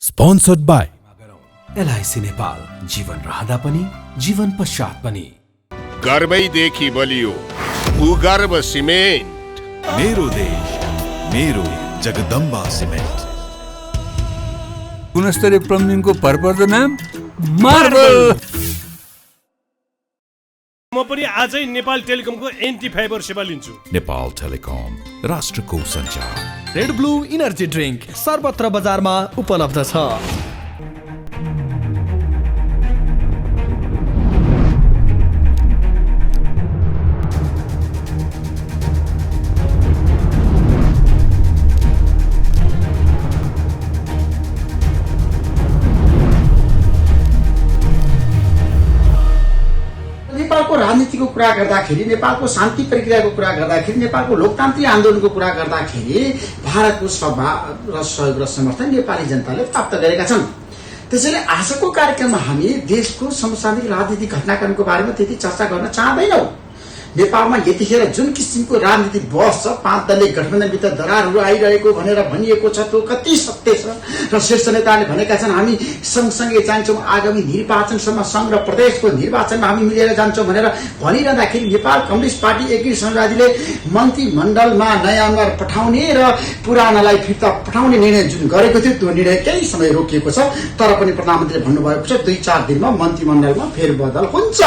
Sponsored by LIC Nepal, जीवन रहँदा पनि जीवन पश्चात पनि। गर्वैदेखि बलियो भूगर्भ सिमेन्ट। मेरो देश मेरो जगदम्बा सिमेन्ट। गुणस्तरीय प्लम्बिङको भरपर्दो नाम मार्बल। म पनि आजै नेपाल टेलिकमको एन्टी फाइबर सेवा लिन्छु। नेपाल टेलिकम, राष्ट्रको सञ्चार। रेड ब्लू इनर्जी ड्रिंक सर्वत्र बजारमा उपलब्ध छ। नेपालको राजनीतिको कुरा गर्दाखेरि, नेपालको शान्ति प्रक्रियाको कुरा गर्दाखेरि, नेपालको लोकतान्त्रिक आन्दोलनको कुरा गर्दाखेरि भारतको सद्भाव र सहयोग र समर्थन नेपाली जनताले प्राप्त गरेका छन्। त्यसैले आजको कार्यक्रममा हामी देशको समसामयिक राजनीतिक घटनाक्रमको बारेमा त्यति चर्चा गर्न चाहदैनौँ। नेपालमा यतिखेर जुन किसिमको राजनीति बहस छ, 5 दलीय गठबन्धनभित्र दरारहरू आइरहेको भनेर भनिएको छ, त्यो कति सत्य छ र शीर्ष नेताले भनेका छन् हामी सँगसँगै जान्छौँ, आगामी निर्वाचनसम्म सङ्घ र प्रदेशको निर्वाचनमा हामी मिलेर जान्छौँ भनेर भनिरहँदाखेरि नेपाल कम्युनिस्ट पार्टी एकीकृत समाजवादीले मन्त्रीमण्डलमा नयाँ अनुहार पठाउने र पुरानालाई फिर्ता पठाउने निर्णय जुन गरेको थियो, त्यो निर्णय केही समय रोकिएको छ। तर पनि प्रधानमन्त्रीले भन्नुभएको छ 2-4 दिनमा मन्त्रीमण्डलमा फेरबदल हुन्छ।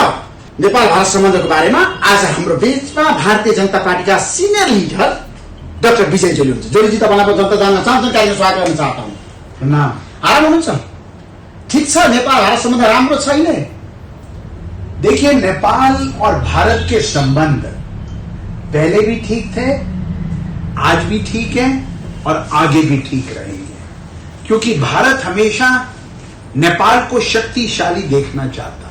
नेपाल भारत सम्बन्धको बारेमा आज हाम्रो बीचमा भारतीय जनता पार्टीका सिनियर लिडर डाक्टर विजय जोली हुनुहुन्छ। जोलीजी, तपाईँलाई जनता जान्न चाहन्छन्, कार्यक्रम स्वागत गर्न चाहता हूँ। आराम हुनुहुन्छ? ठीक छ, नेपाल भारत सम्बन्ध राम्रो छैन। देखिए, नेपाल और भारत के संबंध पहले भी ठीक थे, आज भी ठीक है और आगे भी ठीक रहेंगे, क्योंकि भारत हमेशा नेपाल को शक्तिशाली देखना चाहता है।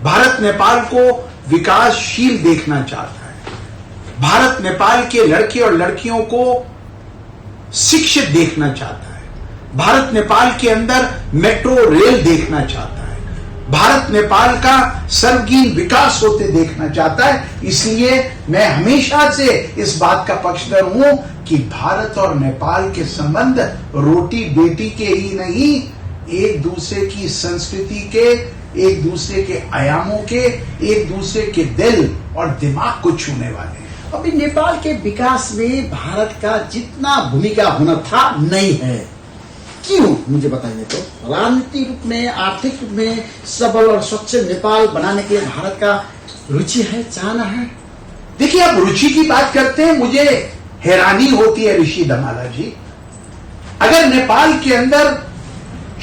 भारत नेपाल को विकासशील देखना चाहता है। भारत नेपाल के लड़के और लड़कियों को शिक्षित देखना चाहता है। भारत नेपाल के अंदर मेट्रो रेल देखना चाहता है। भारत नेपाल का सर्वगीण विकास होते देखना चाहता है। इसलिए मैं हमेशा से इस बात का पक्षधर हूं कि भारत और नेपाल के संबंध रोटी बेटी के ही नहीं, एक दूसरे की संस्कृति के, एक दूसरे के आयामों के, एक दूसरे के दिल और दिमाग को छूने वाले हैं। अभी नेपाल के विकास में भारत का जितना भूमिका होना था नहीं है। क्यों, मुझे बताइए तो। राजनीतिक रूप में, आर्थिक रूप में सबल और स्वच्छ नेपाल बनाने के लिए भारत का रुचि है, चाहना है। देखिए, आप रुचि की बात करते हैं, मुझे हैरानी होती है ऋषि धमाला जी। अगर नेपाल के अंदर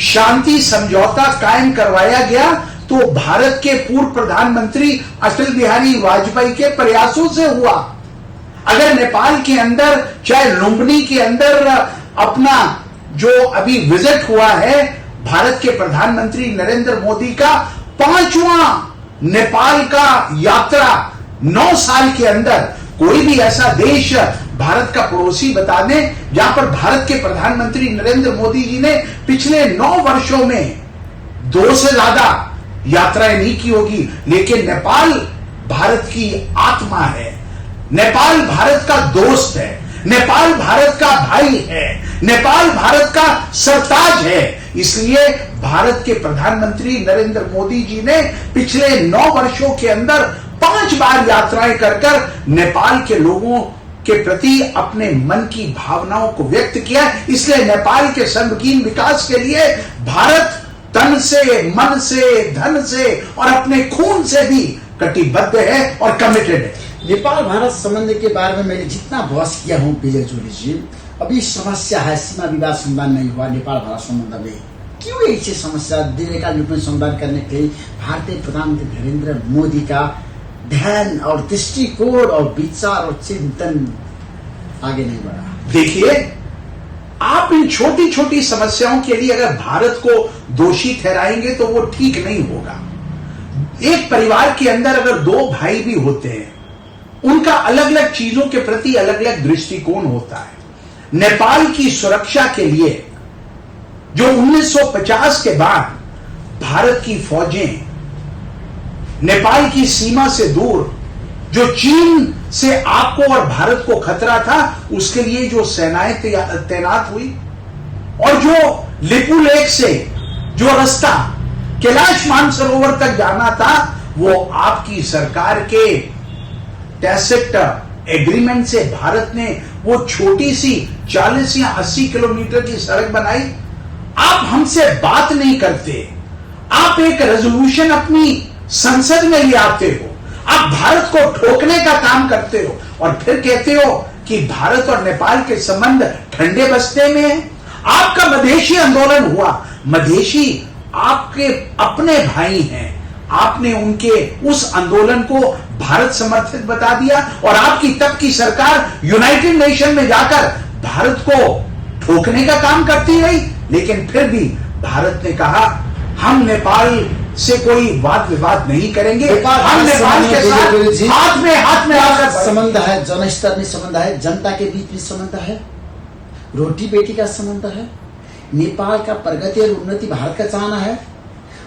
शांति समझौता कायम करवाया गया तो भारत के पूर्व प्रधानमंत्री अटल बिहारी वाजपेयी के प्रयासों से हुआ। अगर नेपाल के अंदर, चाहे लुम्बिनी के अंदर अपना जो अभी विजिट हुआ है भारत के प्रधानमंत्री नरेंद्र मोदी का 5वां नेपाल का यात्रा 9 साल के अंदर, कोई भी ऐसा देश भारत का पड़ोसी बता दें जहां पर भारत के प्रधानमंत्री नरेंद्र मोदी जी ने पिछले 9 वर्षों में 2 से ज्यादा यात्राएं नहीं की होगी। लेकिन नेपाल भारत की आत्मा है, नेपाल भारत का दोस्त है, नेपाल भारत का भाई है, नेपाल भारत का सरताज है। इसलिए भारत के प्रधानमंत्री नरेंद्र मोदी जी ने पिछले 9 वर्षों के अंदर 5 बार यात्राएं कर नेपाल के लोगों के प्रति अपने मन की भावनाओं को व्यक्त किया। इसलिए नेपाल के सर्वगीण विकास के लिए भारत तन से, मन से, धन से और अपने खून से भी कटिबद्ध है और कमिटेड है। नेपाल भारत संबंध के बारे में मैंने जितना बहस किया हूँ विजय जोली जी, अभी समस्या है, सीमा विवाद समाधान नहीं हुआ नेपाल भारत संबंध में। क्यों ऐसी समस्या दीर्घकाल रूप में समाधान करने के लिए भारतीय प्रधानमंत्री नरेंद्र मोदी का ध्यान और दृष्टिकोण और विचार और चिंतन आगे नहीं बढ़ा? देखिए, आप इन छोटी छोटी समस्याओं के लिए अगर भारत को दोषी ठहराएंगे तो वो ठीक नहीं होगा। एक परिवार के अंदर अगर 2 भाई भी होते हैं, उनका अलग अलग चीजों के प्रति अलग अलग दृष्टिकोण होता है। नेपाल की सुरक्षा के लिए जो 1950 के बाद भारत की फौजें नेपाल की सीमा से दूर, जो चीन से आपको और भारत को खतरा था, उसके लिए जो सेनाएं तैनात हुई और जो लिपुलेख से जो रास्ता कैलाश मानसरोवर तक जाना था, वो आपकी सरकार के टैसिट एग्रीमेंट से भारत ने वो छोटी सी 40 या 80 किलोमीटर की सड़क बनाई। आप हमसे बात नहीं करते, आप एक रेजोल्यूशन अपनी संसद में ले आते हो, आप भारत को ठोकने का काम करते हो और फिर कहते हो कि भारत और नेपाल के संबंध ठंडे बस्ते में है। आपका मधेशी आंदोलन हुआ, मधेशी आपके अपने भाई हैं, आपने उनके उस आंदोलन को भारत समर्थित बता दिया और आपकी तब की सरकार यूनाइटेड नेशन में जाकर भारत को ठोकने का काम करती रही। लेकिन फिर भी भारत ने कहा हम नेपाल से कोई वाद विवाद नहीं करेंगे, हम नेपाल के साथ हाथ में आकर संबंध है, जनस्तर में संबंध है, जनता के बीच में संबंध है, रोटी बेटी का संबंध है। नेपाल का प्रगति और उन्नति भारत का चाहना है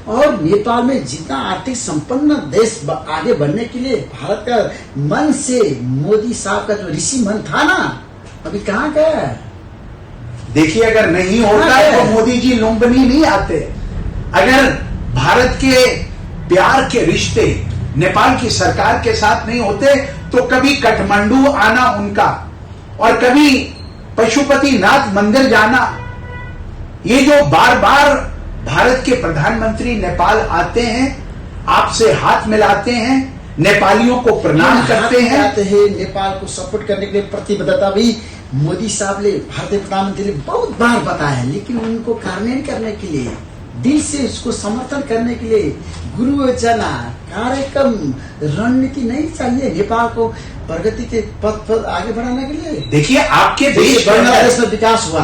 और नेपाल में जितना आर्थिक संपन्न देश आगे बढ़ने के लिए भारत का मन से मोदी साहब का जो ऋषि मन था ना, अभी कहाँ गया है? देखिए, अगर नहीं होता तो मोदी जी लुम्बिनी नहीं आते। अगर भारत के प्यार के रिश्ते नेपाल की सरकार के साथ नहीं होते तो कभी काठमांडू आना उनका और कभी पशुपतिनाथ मंदिर जाना, ये जो बार बार भारत के प्रधानमंत्री नेपाल आते हैं, आपसे हाथ मिलाते हैं, नेपालियों को प्रणाम करते हैं, नेपाल को सपोर्ट करने के लिए प्रतिबद्धता भी मोदी साहब ने भारतीय प्रधानमंत्री ने बहुत बार बताया है, लेकिन उनको कार्यान्वयन करने के लिए, दिल से उसको समर्थन करने के लिए गुरु योजना कार्यक्रम रणनीति नहीं चाहिए नेपाल को प्रगति के पथ पर आगे बढ़ाने के लिए। देखिए, आपके देश बांग्लादेश में विकास हुआ,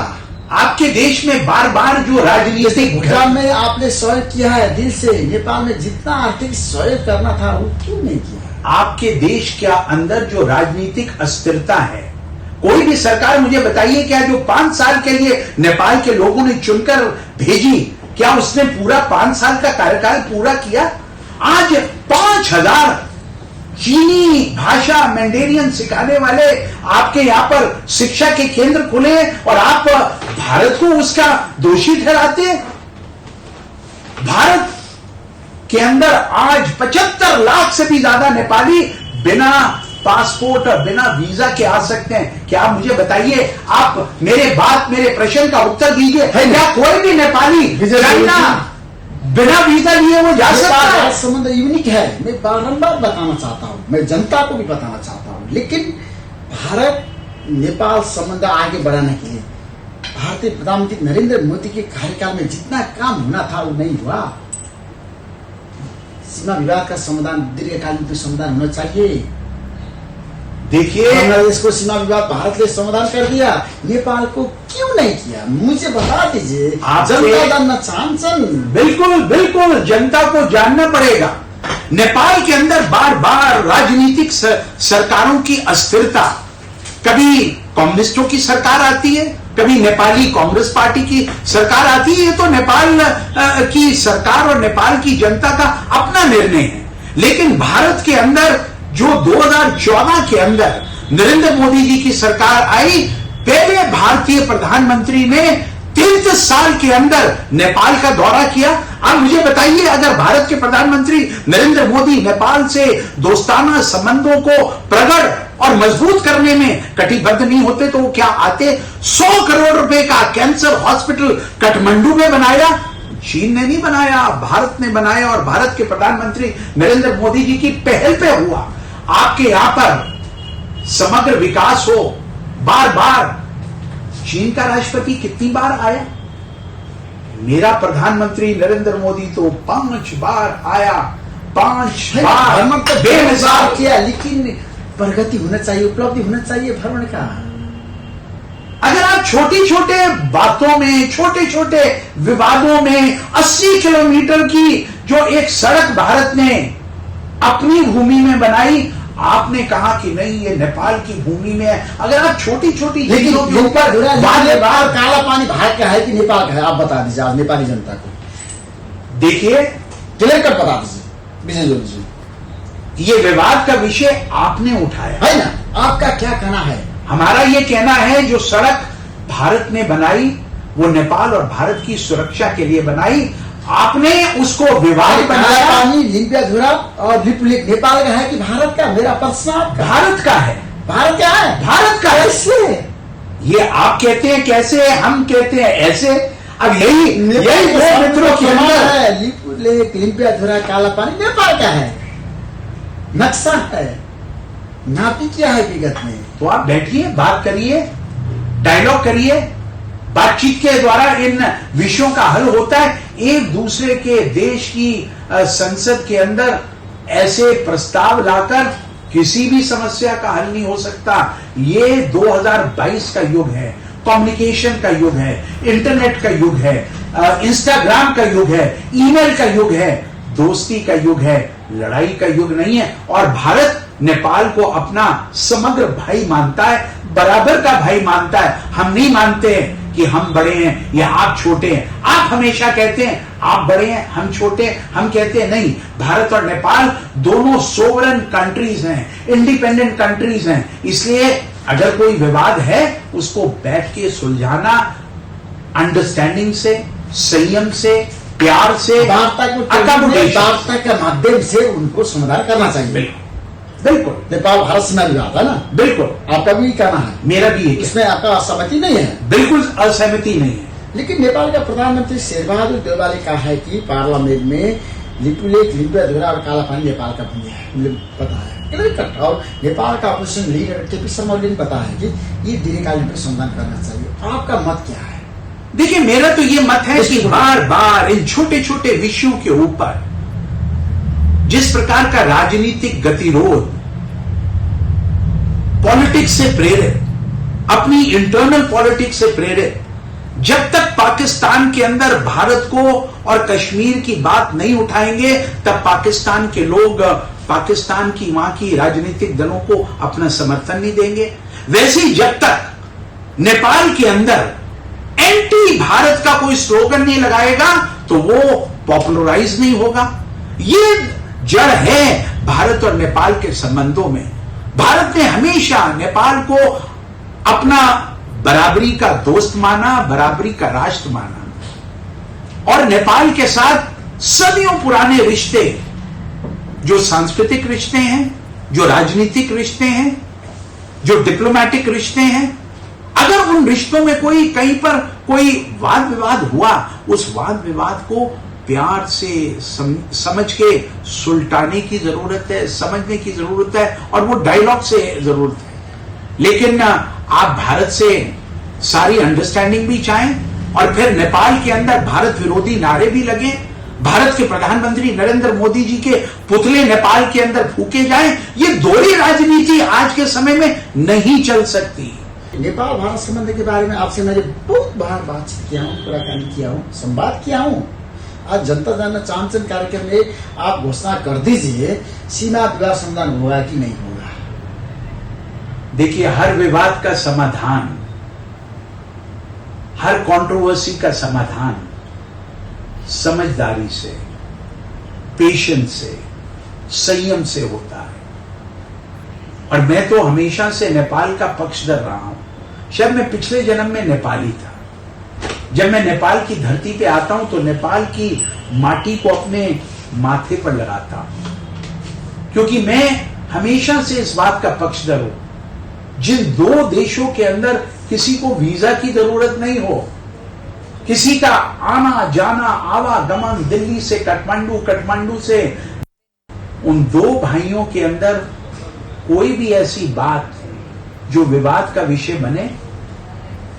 आपके देश में बार बार जो राजनीतिक भूटान में आपने सहयोग किया है दिल से, नेपाल में जितना आर्थिक सहयोग करना था वो क्यों नहीं किया? आपके देश के अंदर जो राजनीतिक अस्थिरता है, कोई भी सरकार मुझे बताइए क्या जो 5 साल के लिए नेपाल के लोगों ने चुनकर भेजी, क्या उसने पूरा 5 साल का कार्यकाल पूरा किया? आज 5000 चीनी भाषा मैंडेरियन सिखाने वाले आपके यहां पर शिक्षा के केंद्र खुले और आप भारत को उसका दोषी ठहराते हैं। भारत के अंदर आज 75 लाख से भी ज्यादा नेपाली बिना पासपोर्ट और बिना वीजा के आ सकते हैं। क्या आप मुझे बताइए, आप मेरे प्रश्न का उत्तर दीजिए, क्या कोई भी नेपाली बिना वीजा लिए वो जा सकता है? संबंध यूनिक है, मैं बारंबार बताना चाहता हूँ, मैं जनता को भी बताना चाहता हूँ। लेकिन भारत नेपाल संबंध आगे बढ़ाने के लिए भारतीय प्रधानमंत्री नरेंद्र मोदी के कार्यकाल में जितना काम होना था वो नहीं हुआ। सीमा विवाद का समाधान दीर्घकालीन समाधान होना चाहिए। देखिए, बांग्लादेश को सीमा विवाद भारत ने समाधान कर दिया, नेपाल को क्यों नहीं किया? मुझे बता दीजिए, जनता जानना चाहन्छन्। बिल्कुल बिल्कुल, जनता को जानना पड़ेगा। नेपाल के अंदर बार बार राजनीतिक सरकारों की अस्थिरता, कभी कम्युनिस्टों की सरकार आती है, कभी नेपाली कांग्रेस पार्टी की सरकार आती है। ये तो नेपाल की सरकार और नेपाल की जनता का अपना निर्णय है। लेकिन भारत के अंदर जो 2014 के अंदर नरेंद्र मोदी जी की सरकार आई, पहले भारतीय प्रधानमंत्री ने 33 साल के अंदर नेपाल का दौरा किया। अब मुझे बताइए, अगर भारत के प्रधानमंत्री नरेंद्र मोदी नेपाल से दोस्ताना संबंधों को प्रगाढ़ और मजबूत करने में कटिबद्ध नहीं होते तो वो क्या आते? 100 करोड़ रुपए का कैंसर हॉस्पिटल काठमांडू में बनाया, चीन ने नहीं बनाया, भारत ने बनाया और भारत के प्रधानमंत्री नरेंद्र मोदी जी की पहल पे हुआ। आपके यहां पर समग्र विकास हो, बार बार चीन का राष्ट्रपति कितनी बार आया? मेरा प्रधानमंत्री नरेंद्र मोदी तो 5 बार आया, 5 बार बेमिसाल किया। लेकिन प्रगति होना चाहिए, उपलब्धि होना चाहिए भ्रमण का। अगर आप छोटी छोटे बातों में, छोटे छोटे विवादों में 80 किलोमीटर की जो एक सड़क भारत ने अपनी भूमि में बनाई, आपने कहा कि नहीं ये नेपाल की भूमि में है। अगर आप छोटी छोटी चीजों के ऊपर बार काला पानी भारत का है कि नेपाल का है, आप बता दीजिए आज नेपाली जनता को। देखिए, क्लियर कट बता दीजिए विजय जोशी जी। ये विवाद का विषय आपने उठाया है ना, आपका क्या कहना है? हमारा ये कहना है जो सड़क भारत ने बनाई वो नेपाल और भारत की सुरक्षा के लिए बनाई। आपने उसको विवाद काला बनाया। पानी, लिम्पियाधुरा और लिपुलेख नेपाल का है कि भारत का? मेरा प्रश्न आपका। भारत का है। भारत क्या है? भारत का है। कैसे? ये आप कहते हैं कैसे, हम कहते हैं ऐसे। अब यही दो मित्रों के अंदर है। लिपुलेख, लिम्पियाधुरा, काला पानी नेपाल का है, नक्शा है, नापी क्या है विगत में? तो आप बैठिए, बात करिए, डायलॉग करिए। बातचीत के द्वारा इन विषयों का हल होता है। एक दूसरे के देश की संसद के अंदर ऐसे प्रस्ताव लाकर किसी भी समस्या का हल नहीं हो सकता। ये 2022 का युग है, कम्युनिकेशन का युग है, इंटरनेट का युग है, इंस्टाग्राम का युग है, ईमेल का युग है, दोस्ती का युग है, लड़ाई का युग नहीं है। और भारत नेपाल को अपना समग्र भाई मानता है, बराबर का भाई मानता है। हम नहीं मानते कि हम बड़े हैं या आप छोटे हैं। आप हमेशा कहते हैं आप बड़े हैं, हम छोटे हैं। हम कहते हैं नहीं, भारत और नेपाल दोनों सोवरेन कंट्रीज हैं, इंडिपेंडेंट कंट्रीज हैं। इसलिए अगर कोई विवाद है उसको बैठ के सुलझाना, अंडरस्टैंडिंग से, संयम से, प्यार से, वार्ता के माध्यम से उनको समाधान करना चाहिए। बिल्कुल। नेपाल भारत सीमा विवाद है ना? बिल्कुल। आपका भी कहना है, मेरा भी एक। इसमें आपका असहमति नहीं है? बिल्कुल असहमति नहीं है। लेकिन नेपाल का प्रधानमंत्री शेरबहादुर देउवाले कहा है कि पार्लियामेंट में लिपुलेख, लिम्पियाधुरा और काला पानी नेपाल का भूमि है। मुझे पता है और नेपाल का opposition leader KP Sharma Oli ने बताया है कि ये दीर्घकालीन में समाधान करना चाहिए। आपका मत क्या है? देखिए, मेरा तो ये मत है कि बार बार इन छोटे छोटे विषयों के ऊपर जिस प्रकार का राजनीतिक गतिरोध, पॉलिटिक्स से प्रेरित, अपनी इंटरनल पॉलिटिक्स से प्रेरित, जब तक पाकिस्तान के अंदर भारत को और कश्मीर की बात नहीं उठाएंगे तब पाकिस्तान के लोग पाकिस्तान की वहां की राजनीतिक दलों को अपना समर्थन नहीं देंगे। वैसे ही जब तक नेपाल के अंदर एंटी भारत का कोई स्लोगन नहीं लगाएगा तो वो पॉपुलराइज नहीं होगा। ये जड़ है भारत और नेपाल के संबंधों में। भारत ने हमेशा नेपाल को अपना बराबरी का दोस्त माना, बराबरी का राष्ट्र माना और नेपाल के साथ सदियों पुराने रिश्ते, जो सांस्कृतिक रिश्ते हैं, जो राजनीतिक रिश्ते हैं, जो डिप्लोमेटिक रिश्ते हैं, अगर उन रिश्तों में कोई कहीं पर कोई वाद विवाद हुआ, उस वाद विवाद को प्यार से समझ के सुलटाने की जरूरत है, समझने की जरूरत है और वो डायलॉग से जरूरत है। लेकिन आप भारत से सारी अंडरस्टैंडिंग भी चाहें और फिर नेपाल के अंदर भारत विरोधी नारे भी लगे, भारत के प्रधानमंत्री नरेंद्र मोदी जी के पुतले नेपाल के अंदर फूके जाएं, ये दोहरी राजनीति आज के समय में नहीं चल सकती। नेपाल भारत संबंध के बारे में आपसे मैंने बहुत बार बातचीत किया हूं, कुराकानी किया हूं, संवाद किया हूं। आज जनता जाना चांचन कार्यक्रम में आप घोषणा कर दीजिए, सीमा विवाद समाधान होगा कि नहीं होगा? देखिए, हर विवाद का समाधान, हर कंट्रोवर्सी का समाधान समझदारी से, पेशेंस से, संयम से होता है। और मैं तो हमेशा से नेपाल का पक्षधर रहा हूं। शायद मैं पिछले जन्म में नेपाली था। जब मैं नेपाल की धरती पे आता हूं तो नेपाल की माटी को अपने माथे पर लगाता हूं, क्योंकि मैं हमेशा से इस बात का पक्षधर हूं, जिन दो देशों के अंदर किसी को वीजा की जरूरत नहीं हो, किसी का आना जाना, आवागमन, दिल्ली से काठमांडू, काठमांडू से, उन दो भाइयों के अंदर कोई भी ऐसी बात जो विवाद का विषय बने,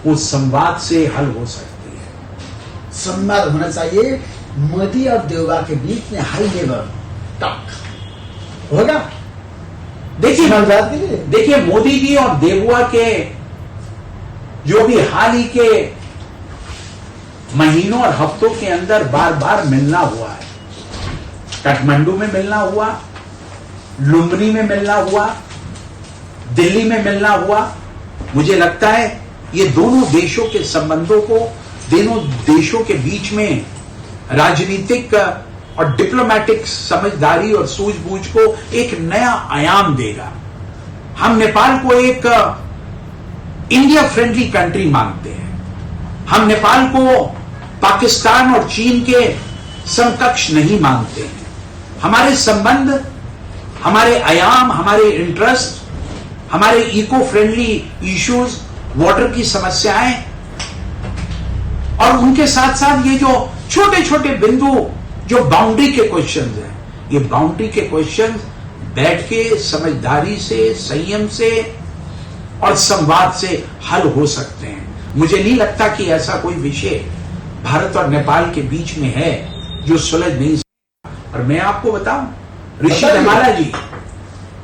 वो संवाद से हल हो सकती है। संवाद होना चाहिए मोदी और देउबा के बीच में, हाई लेवल टॉक होगा। देखिए मोदी जी और देबुआ के जो भी हाल ही के महीनों और हफ्तों के अंदर बार बार मिलना हुआ है, काठमांडू में मिलना हुआ, लुम्बिनी में मिलना हुआ, दिल्ली में मिलना हुआ, मुझे लगता है ये दोनों देशों के संबंधों को, दोनों देशों के बीच में राजनीतिक और डिप्लोमेटिक समझदारी और सूझबूझ को एक नया आयाम देगा। हम नेपाल को एक इंडिया फ्रेंडली कंट्री मानते हैं, हम नेपाल को पाकिस्तान और चीन के समकक्ष नहीं मानते हैं। हमारे संबंध, हमारे आयाम, हमारे इंटरेस्ट, हमारे इको फ्रेंडली इश्यूज, वाटर की समस्याएं और उनके साथ साथ ये जो छोटे छोटे बिंदु जो बाउंड्री के क्वेश्चंस हैं, ये बाउंड्री के क्वेश्चंस बैठ के समझदारी से, संयम से और संवाद से हल हो सकते हैं। मुझे नहीं लगता कि ऐसा कोई विषय भारत और नेपाल के बीच में है जो सुलझ नहीं सकता। और मैं आपको बताऊं, ऋषि धमाला जी,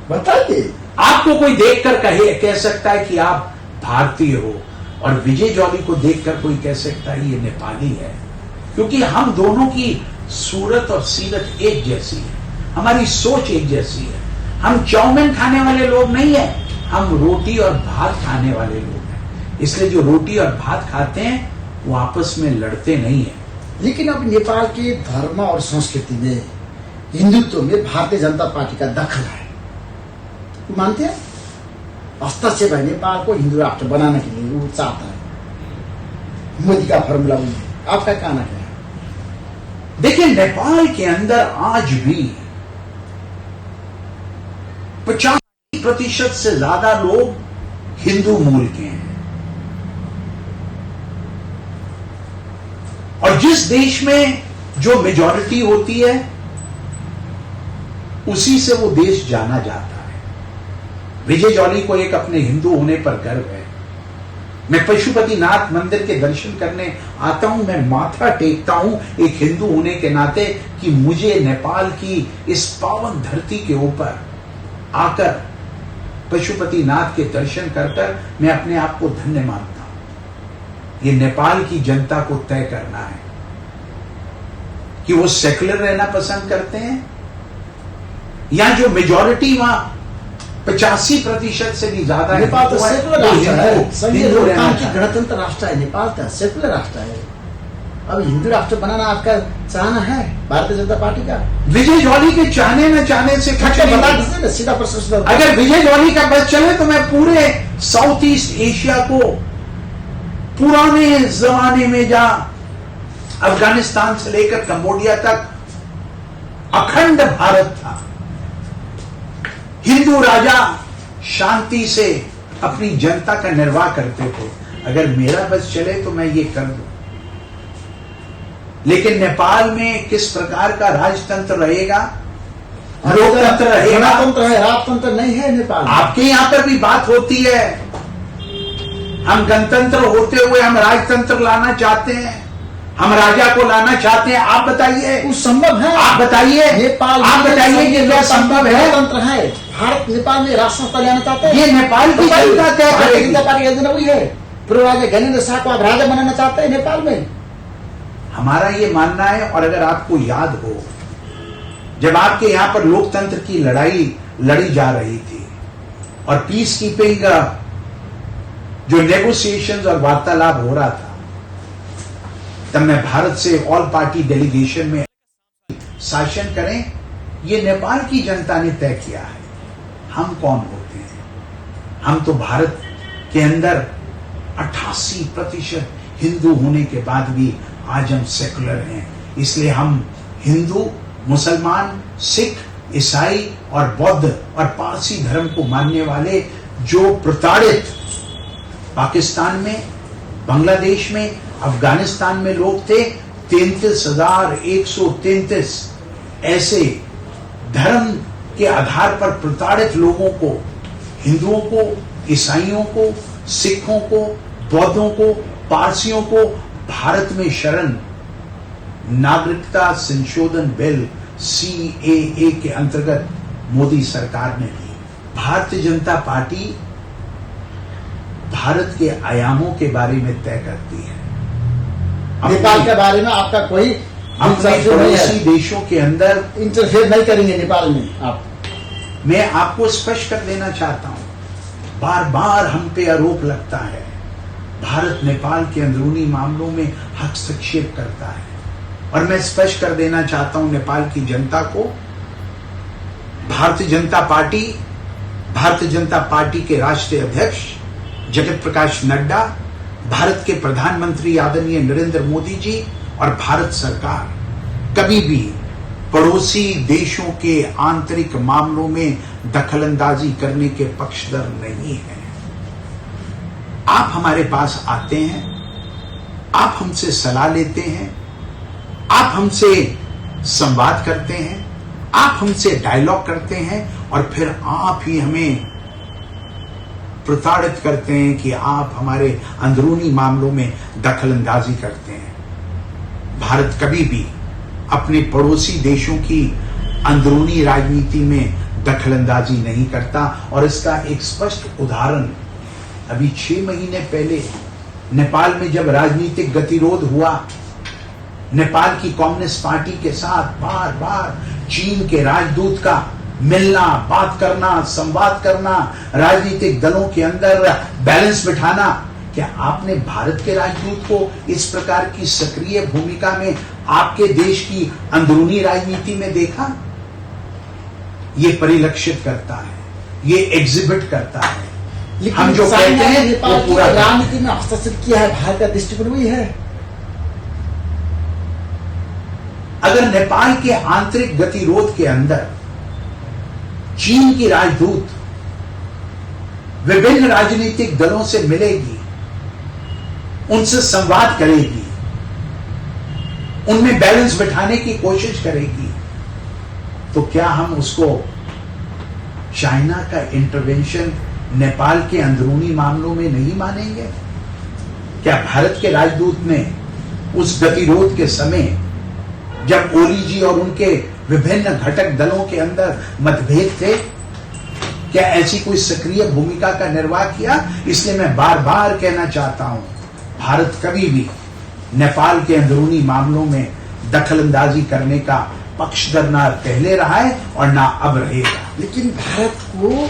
बताइए। आपको कोई देखकर कह सकता है कि आप भारतीय हो, और विजय जॉली को देखकर कोई कह सकता है ये नेपाली है, क्योंकि हम दोनों की सूरत और सीरत एक जैसी है, हमारी सोच एक जैसी है। हम चाउमीन खाने वाले लोग नहीं है, हम रोटी और भात खाने वाले लोग हैं। इसलिए जो रोटी और भात खाते हैं वो आपस में लड़ते नहीं है। लेकिन अब नेपाल के धर्म और संस्कृति में, हिंदुत्व में भारतीय जनता पार्टी का दखल है, मानते हैं? हस्तक्षेप है नेपाल को हिंदू राष्ट्र बनाने के लिए, वो चाहता है। मोदी का फॉर्मूला वही है। आपका कहना क्या है? देखिए, नेपाल के अंदर आज भी 50% से ज्यादा लोग हिंदू मूल के हैं, और जिस देश में जो मेजॉरिटी होती है उसी से वो देश जाना जाता है। विजय जॉली को एक अपने हिंदू होने पर गर्व है। मैं पशुपतिनाथ मंदिर के दर्शन करने आता हूं, मैं माथा टेकता हूं एक हिंदू होने के नाते कि मुझे नेपाल की इस पावन धरती के ऊपर आकर पशुपतिनाथ के दर्शन कर मैं अपने आप को धन्य मानता हूं। ये नेपाल की जनता को तय करना है कि वो सेक्युलर रहना पसंद करते हैं, या जो मेजॉरिटी वहां 85% से भी ज्यादा है, नेपाल तो सेकुलर राष्ट्र है, संघीय हिंदू रहना लोकतांत्रिक चाहता है। गणतंत्र राष्ट्र है। नेपाल तो सेकुलर राष्ट्र है। अब हिंदू राष्ट्र बनाना आपका चाहना है भारतीय जनता पार्टी का? विजय जॉली के चाहने न चाहने से कुछ नहीं। बता दीजिए ना, सीधा प्रश्न। अगर विजय जॉली का बस चले तो मैं पूरे साउथ ईस्ट एशिया को, पुराने जमाने में जहां अफगानिस्तान से लेकर कंबोडिया तक अखंड भारत था, हिंदू राजा शांति से अपनी जनता का निर्वाह करते थे, अगर मेरा बस चले तो मैं ये कर दूं। लेकिन नेपाल में किस प्रकार का राजतंत्र रहेगा, लोकतंत्र रहेगा, गणतंत्र है, राजतंत्र नहीं है नेपाल। आपके यहां पर भी बात होती है। हम गणतंत्र होते हुए हम राजतंत्र लाना चाहते हैं, हम राजा को लाना चाहते हैं। आप बताइए, वो संभव है? आप बताइए, नेपाल आप बताइए कि क्या संभव है? गणतंत्र है। भारत नेपाल में राष्ट्र लाना चाहते हैं। ये नेपाल की जनता तय करेगी। जनता पार्टी योजना वही है। पूर्व राजा ज्ञानेन्द्र शाह को आप राजा बनाना चाहते हैं नेपाल में? हमारा ये मानना है। और अगर आपको याद हो, जब आपके यहां पर लोकतंत्र की लड़ाई लड़ी जा रही थी और पीस कीपिंग जो नेगोशिएशंस और वार्तालाप हो रहा था, तब मैं भारत से ऑल पार्टी डेलीगेशन में शासन करें, ये नेपाल की जनता ने तय किया है। हम कौन होते हैं? हम तो भारत के अंदर 88% हिंदू होने के बाद भी आज हम सेकुलर हैं। इसलिए हम हिंदू, मुसलमान, सिख, ईसाई और बौद्ध और पारसी धर्म को मानने वाले जो प्रताड़ित पाकिस्तान में, बांग्लादेश में, अफगानिस्तान में लोग थे, 33,133 ऐसे धर्म के आधार पर प्रताड़ित लोगों को, हिंदुओं को, ईसाइयों को, सिखों को, बौद्धों को, पारसियों को भारत में शरण नागरिकता संशोधन बिल CAA के अंतर्गत मोदी सरकार ने दी। भारतीय जनता पार्टी भारत के आयामों के बारे में तय करती है। नेपाल के बारे में आपका कोई अपने पड़ोसी देशों के अंदर इंटरफेयर नहीं करेंगे नेपाल में आप? मैं आपको स्पष्ट कर देना चाहता हूं, बार बार हम पे आरोप लगता है भारत नेपाल के अंदरूनी मामलों में हस्तक्षेप करता है, और मैं स्पष्ट कर देना चाहता हूं नेपाल की जनता को, भारतीय जनता पार्टी के राष्ट्रीय अध्यक्ष जगत प्रकाश नड्डा भारत के प्रधानमंत्री आदरणीय नरेंद्र मोदी जी और भारत सरकार कभी भी पड़ोसी देशों के आंतरिक मामलों में दखलंदाजी करने के पक्षधर नहीं है। आप हमारे पास आते हैं, आप हमसे सलाह लेते हैं, आप हमसे संवाद करते हैं, आप हमसे डायलॉग करते हैं और फिर आप ही हमें प्रताड़ित करते हैं कि आप हमारे अंदरूनी मामलों में दखलंदाजी करते हैं। भारत कभी भी अपने पड़ोसी देशों की अंदरूनी राजनीति में दखलंदाजी नहीं करता और इसका एक स्पष्ट उदाहरण अभी 6 महीने पहले नेपाल में जब राजनीतिक गतिरोध हुआ, नेपाल की कम्युनिस्ट पार्टी के साथ बार बार चीन के राजदूत का मिलना, बात करना, संवाद करना, राजनीतिक दलों के अंदर बैलेंस बिठाना, क्या आपने भारत के राजदूत को इस प्रकार की सक्रिय भूमिका में आपके देश की अंदरूनी राजनीति में देखा? ये परिलक्षित करता है, ये एग्जिबिट करता है। लेकिन हम जो कहते हैं नेपाल वो की पूरा राजनीति में हस्तक्षेप किया है, भारत का दृष्टिकोण वही है। अगर नेपाल के आंतरिक गतिरोध के अंदर चीन की राजदूत विभिन्न राजनीतिक दलों से मिलेगी, उनसे संवाद करेगी, उनमें बैलेंस बिठाने की कोशिश करेगी, तो क्या हम उसको चाइना का इंटरवेंशन नेपाल के अंदरूनी मामलों में नहीं मानेंगे? क्या भारत के राजदूत ने उस गतिरोध के समय जब ओली जी और उनके विभिन्न घटक दलों के अंदर मतभेद थे, क्या ऐसी कोई सक्रिय भूमिका का निर्वाह किया? इसलिए मैं बार बार कहना चाहता हूं, भारत कभी भी नेपाल के अंदरूनी मामलों में दखलंदाजी करने का पक्षधर ना पहले रहा है और ना अब रहेगा। लेकिन भारत को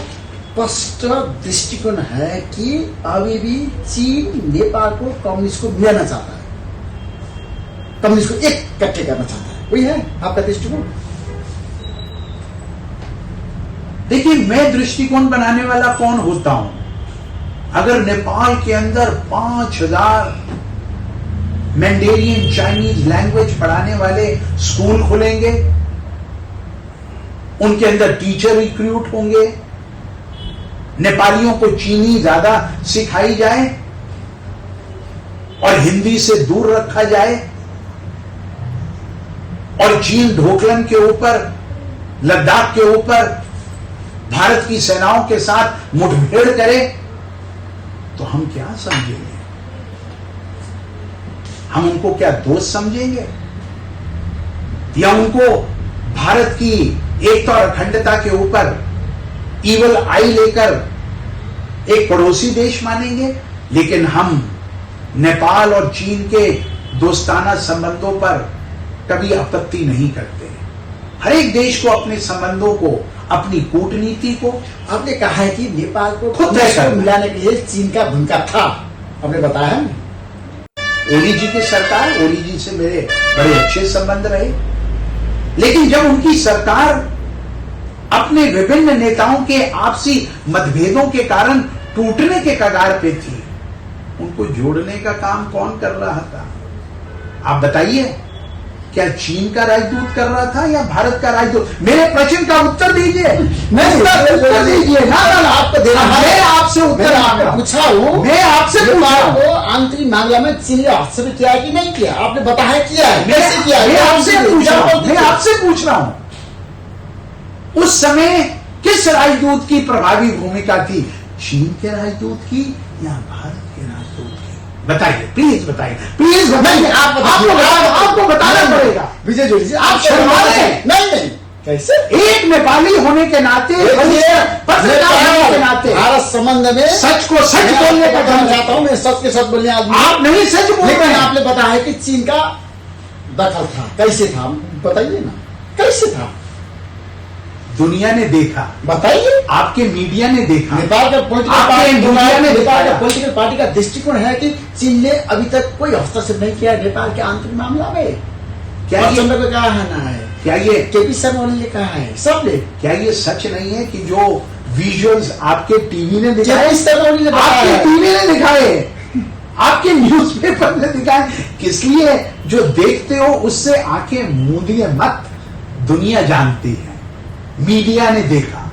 स्पष्ट दृष्टिकोण है कि अभी भी चीन नेपाल को कम्युनिस्ट को मिलाना चाहता है, कम्युनिस्ट को एक इकट्ठे करना चाहता है, वही है आपका दृष्टिकोण। देखिए, मैं दृष्टिकोण बनाने वाला कौन होता हूं? अगर नेपाल के अंदर 5000 मैंडेरियन चाइनीज लैंग्वेज पढ़ाने वाले स्कूल खुलेंगे, उनके अंदर टीचर रिक्रूट होंगे, नेपालियों को चीनी ज्यादा सिखाई जाए और हिंदी से दूर रखा जाए और चीन ढोकलन के ऊपर, लद्दाख के ऊपर भारत की सेनाओं के साथ मुठभेड़ करे, तो हम क्या समझेंगे? हम उनको क्या दोस्त समझेंगे या उनको भारत की एकता और अखंडता के ऊपर ईवल आई लेकर एक पड़ोसी देश मानेंगे? लेकिन हम नेपाल और चीन के दोस्ताना संबंधों पर कभी आपत्ति नहीं करते। हर एक देश को अपने संबंधों को, अपनी कूटनीति को, आपने कहा है कि नेपाल को खुद तय करना। मिलाने के लिए चीन का भूमिका था, आपने बताया है। ओली जी की सरकार, ओली जी से मेरे बड़े अच्छे संबंध रहे, लेकिन जब उनकी सरकार अपने विभिन्न नेताओं के आपसी मतभेदों के कारण टूटने के कगार पे थी, उनको जोड़ने का काम कौन कर रहा था? आप बताइए, क्या चीन का राजदूत कर रहा था या भारत का राजदूत? मेरे प्रश्न का उत्तर दीजिए। मैं उत्तर दीजिए। ना आपको देना है। मैं आपसे उत्तर पूछा हूँ, मैं आपसे पूछा को आंतरिक मामला में चीन ने हस्तक्षेप किया कि नहीं किया? आपने बताया किया है, कैसे किया? मैं आपसे पूछ रहा हूं, उस समय किस राजदूत की प्रभावी भूमिका थी? चीन के राजदूत की या भारत के राजदूत की? बताइए, प्लीज बताइए, प्लीज बताइए। आपको बताना पड़ेगा। विजय जोड़ी जी, आप शर्मा रहे हैं। नहीं, कैसे? एक नेपाली होने के नाते, पत्रकार होने के नाते भारत संबंध में सच को सच बोलने का कहना चाहता हूँ। मैं सच के सच बोलने आदमी। आप नहीं सच बोल रहे लेकिन हैं। आपने बताया कि चीन का दखल था, कैसे था? बताइए ना, कैसे था? दुनिया ने देखा, बताइए। आपके मीडिया ने देखा, नेपाल का पॉलिटिकल पार्टी का दृष्टिकोण है कि चीन ने अभी तक कोई हस्तक्षेप नहीं किया नेपाल के आंतरिक मामला में। क्या ये चंद्र को कहा है ना है, क्या ये केपी शर्मा ओली ने कहा है, सबने। क्या ये सच नहीं है कि जो विजुअल्स आपके टीवी ने दिखाए, केपी शर्मा ओली ने बताया आपके है। टीवी ने दिखाए आपके न्यूज़पेपर में दिखाए, किस लिए? जो देखते हो उससे आंखें मूंदिए मत, दुनिया जानती है, मीडिया ने देखा,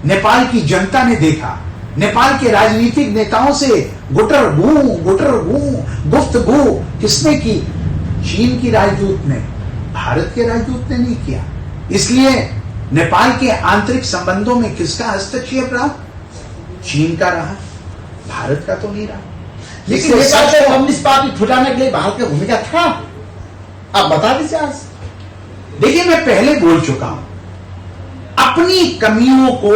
नेपाल की जनता ने देखा, नेपाल के राजनीतिक नेताओं से गुटरगू गुफ्तगू किसने की? चीन की राजदूत ने, भारत के राजदूत ने नहीं किया। इसलिए नेपाल के आंतरिक संबंधों में किसका हस्तक्षेप रहा? चीन का रहा, भारत का तो नहीं रहा। लेकिन नेपाल के कम्युनिस्ट पार्टी फुटाने के लिए भारत की भूमिका था, आप बता दीजिए आज। देखिए, मैं पहले बोल चुका हूं, अपनी कमियों को,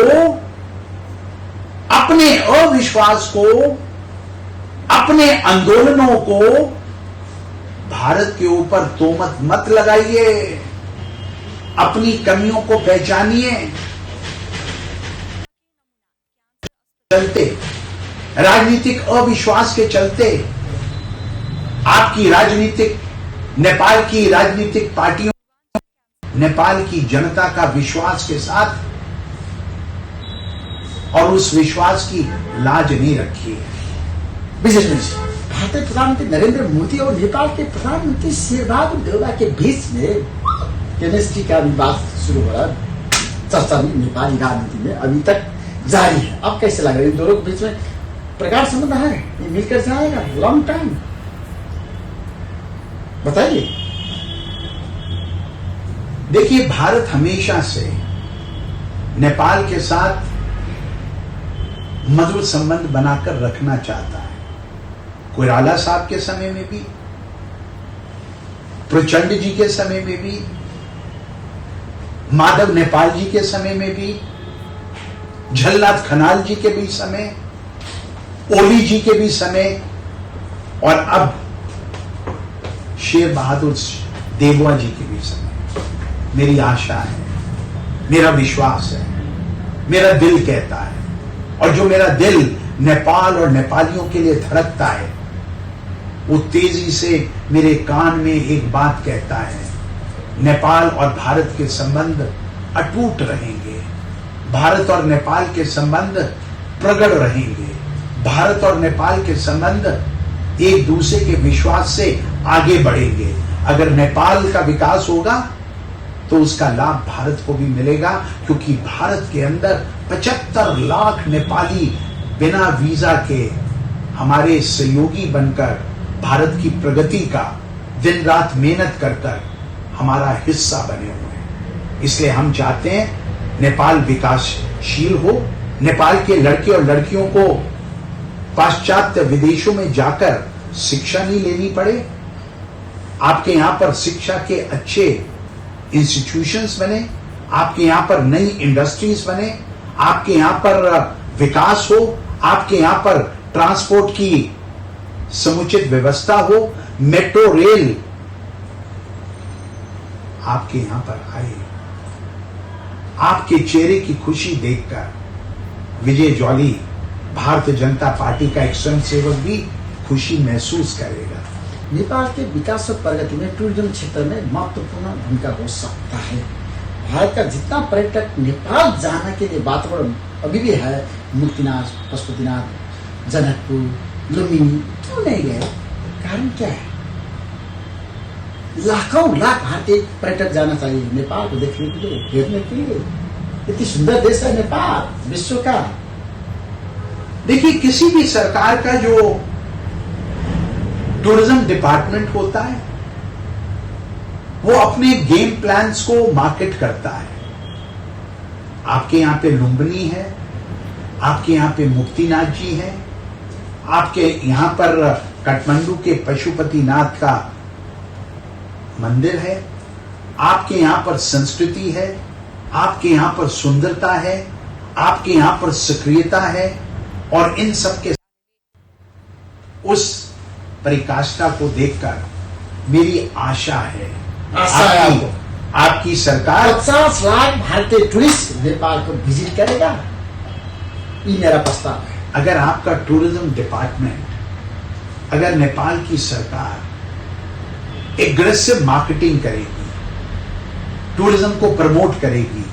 अपने अविश्वास को, अपने आंदोलनों को भारत के ऊपर तोहमत मत लगाइए। अपनी कमियों को पहचानिए। चलते राजनीतिक अविश्वास के चलते आपकी राजनीतिक, नेपाल की राजनीतिक पार्टियों, नेपाल की जनता का विश्वास के साथ और उस विश्वास की लाज नहीं रखी है। विशेष रूप से भारतीय प्रधानमंत्री नरेंद्र मोदी और नेपाल के प्रधानमंत्री शेरबहादुर देउवा के बीच में केमिस्ट्री का विवाद शुरू हो रहा है, चर्चा में नेपाली राजनीति में अभी तक जारी है। अब कैसे लग रहा है इन दोनों के बीच में प्रगाढ़ संबंध है, ये मिलकर जाएगा लॉन्ग टाइम? बताइए। देखिए, भारत हमेशा से नेपाल के साथ मधुर संबंध बनाकर रखना चाहता है। कोइराला साहब के समय में भी, प्रचंड जी के समय में भी, माधव नेपाल जी के समय में भी, झलनाथ खनाल जी के भी समय, ओली जी के भी समय, और अब शेर बहादुर देववा जी के भी समय। मेरी आशा है, मेरा विश्वास है, मेरा दिल कहता है, और जो मेरा दिल नेपाल और नेपालियों के लिए धड़कता है, वो तेजी से मेरे कान में एक बात कहता है, नेपाल और भारत के संबंध अटूट रहेंगे, भारत और नेपाल के संबंध प्रगढ़ रहेंगे, भारत और नेपाल के संबंध एक दूसरे के विश्वास से आगे बढ़ेंगे। अगर नेपाल का विकास होगा तो उसका लाभ भारत को भी मिलेगा, क्योंकि भारत के अंदर 75 लाख नेपाली बिना वीजा के हमारे सहयोगी बनकर भारत की प्रगति का दिन रात मेहनत कर कर हमारा हिस्सा बने हुए हैं। इसलिए हम चाहते हैं नेपाल विकासशील हो, नेपाल के लड़के और लड़कियों को पाश्चात्य विदेशों में जाकर शिक्षा नहीं लेनी पड़े, आपके यहां पर शिक्षा के अच्छे इंस्टीट्यूशंस बने, आपके यहां पर नई इंडस्ट्रीज बने, आपके यहां पर विकास हो, आपके यहां पर ट्रांसपोर्ट की समुचित व्यवस्था हो, मेट्रो रेल आपके यहां पर आए। आपके चेहरे की खुशी देखकर विजय जॉली, भारतीय जनता पार्टी का एक स्वयंसेवक भी खुशी महसूस करेगा। नेपाल के विकास और प्रगति में टूरिज्म क्षेत्र में महत्वपूर्ण भूमिका हो सकता है। भारत का जितना पर्यटक नेपाल जाने के लिए वातावरण अभी भी है, मुक्तिनाथ, पशुपतिनाथ, जनकपुर, लुम्बिनी, क्यों नहीं गए? कारण क्या है? लाखों लाख भारतीय पर्यटक जाना चाहिए नेपाल को देखने के लिए, हेरने के लिए। इतनी सुंदर देश है नेपाल, विश्व का। देखिए, किसी भी सरकार का जो टूरिज्म डिपार्टमेंट होता है, वो अपने गेम प्लान्स को मार्केट करता है। आपके यहां पे लुम्बिनी है, आपके यहां पे मुक्तिनाथ जी है, आपके यहां पर काठमांडू के पशुपतिनाथ का मंदिर है, आपके यहां पर संस्कृति है, आपके यहां पर सुंदरता है, आपके यहां पर सक्रियता है, और इन सब के उस परिकाष्ठा को देखकर मेरी आशा है आपकी सरकार 50 लाख भारतीय टूरिस्ट नेपाल को विजिट करेगा। ये मेरा प्रस्ताव है। अगर आपका टूरिज्म डिपार्टमेंट, अगर नेपाल की सरकार एग्रेसिव मार्केटिंग करेगी, टूरिज्म को प्रमोट करेगी,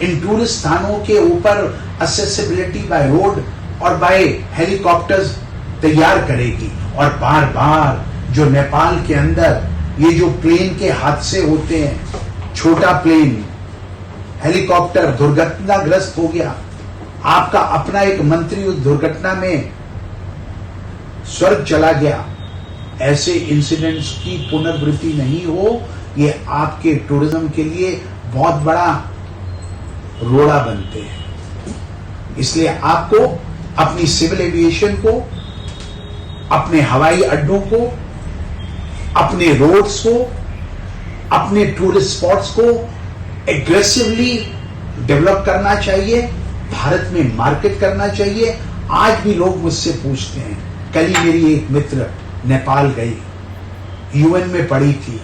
इन टूरिस्ट स्थानों के ऊपर एक्सेसिबिलिटी बाय रोड और बाय हेलीकॉप्टर्स तैयार करेगी और बार बार जो नेपाल के अंदर ये जो प्लेन के हादसे होते हैं, छोटा प्लेन हेलीकॉप्टर दुर्घटनाग्रस्त हो गया, आपका अपना एक मंत्री उस दुर्घटना में स्वर्ग चला गया, ऐसे इंसिडेंट्स की पुनरावृत्ति नहीं हो, ये आपके टूरिज्म के लिए बहुत बड़ा रोड़ा बनते हैं। इसलिए आपको अपनी सिविल एविएशन को, अपने हवाई अड्डों को, अपने रोड्स को, अपने टूरिस्ट स्पॉट्स को एग्रेसिवली डेवलप करना चाहिए, भारत में मार्केट करना चाहिए। आज भी लोग मुझसे पूछते हैं, कल ही मेरी एक मित्र नेपाल गई, यूएन में पढ़ी थी,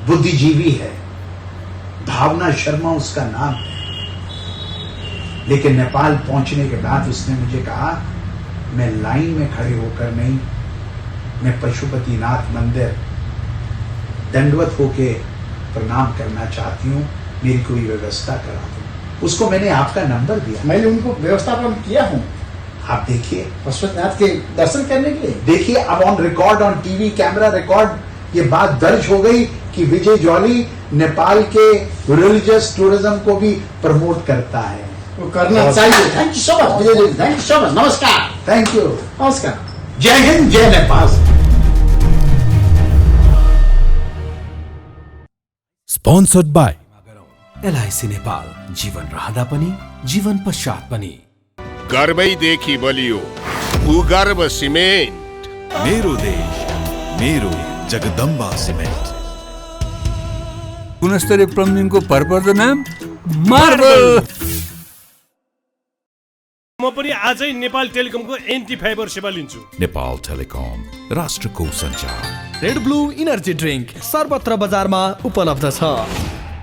बुद्धिजीवी है, भावना शर्मा उसका नाम है, लेकिन नेपाल पहुंचने के बाद उसने मुझे कहा, मैं लाइन में खड़े होकर नहीं, मैं पशुपतिनाथ मंदिर दंडवत होके प्रणाम करना चाहती हूँ, मेरी कोई व्यवस्था करा दो। उसको मैंने आपका नंबर दिया, मैंने उनको व्यवस्थापन किया हूँ, आप देखिए, पशुपतिनाथ के दर्शन करने के लिए। देखिए अब on record, on TV camera record ये बात दर्ज हो गई कि विजय जॉली नेपाल के रिलीजियस टूरिज्म को भी प्रमोट करता है। वो करना चाहिए। Thank you so much Vijay ji, thank you so much, नमस्कार। थैंक यू, नमस्कार। जय हिंद, जय Nepal. Sponsored by LIC Nepal, जीवन रहँदा पनि जीवन पश्चात पनि। गर्वैदेखि बलियो भूगर्भ सिमेन्ट। मेरो देश मेरो जगदम्बा सिमेन्ट। गुणस्तरीय प्लम्बिङको भरपर्दो नाम मार्बल। म पनि आजै नेपाल टेलिकमको एन्टी फाइबर सेवा लिन्छु। नेपाल टेलिकम, राष्ट्रको सञ्चार। रेड ब्लू इनर्जी ड्रिङ्क सर्वत्र बजारमा उपलब्ध छ।